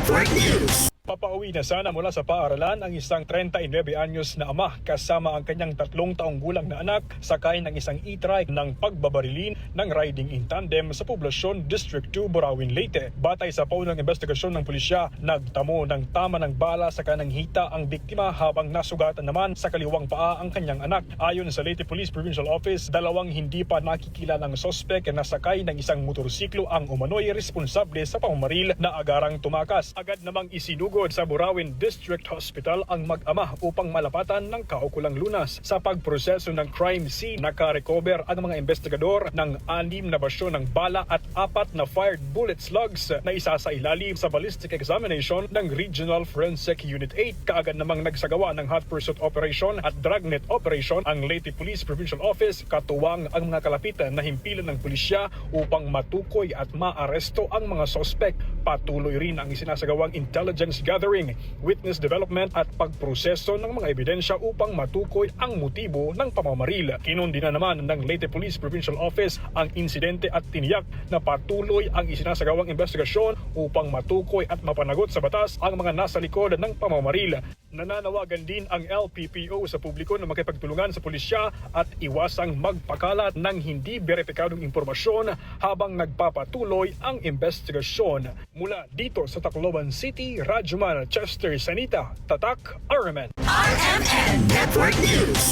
Network News. Papauwi na sana mula sa paaralan ang isang 39 anyos na ama kasama ang kanyang 3 taong gulang na anak sakay ng isang e-trike ng pagbabarilin ng riding in tandem sa poblasyon District 2, Burawin, Leyte. Batay sa paunang investigasyon ng pulisya, nagtamo ng tama ng bala sa kanang hita ang biktima habang nasugatan naman sa kaliwang paa ang kanyang anak. Ayon sa Leyte Police Provincial Office, 2 hindi pa nakikilalang sospek na sakay ng isang motorsiklo ang umano'y responsable sa pamamaril na agarang tumakas. Agad namang isinugod sa Burawin District Hospital ang mag-ama upang malapatan ng kaukulang lunas. Sa pagproseso ng crime scene, naka-recover ang mga investigador ng 6 na basyo ng bala at 4 na fired bullet slugs na isa sa ilalim sa ballistic examination ng Regional Forensic Unit 8. Kaagad namang nagsagawa ng hot pursuit operation at dragnet operation ang Leyte Police Provincial Office, katuwang ang mga kalapitan na himpilan ng pulisya upang matukoy at maaresto ang mga sospek. Patuloy rin ang isinasagawang intelligence gathering, witness development at pagproseso ng mga ebidensya upang matukoy ang motibo ng pamamaril. Kinundi na naman ng Leyte Police Provincial Office ang insidente at tiniyak na patuloy ang isinasagawang investigasyon upang matukoy at mapanagot sa batas ang mga nasa likod ng pamamaril. Nananawagan din ang LPPO sa publiko na makipagtulungan sa pulisya at iwasang magpakalat ng hindi beripikadong impormasyon habang nagpapatuloy ang investigasyon. Mula dito sa Tacloban City, Radyoman Chester Sanita, Tatak, RMN. RMN Network News.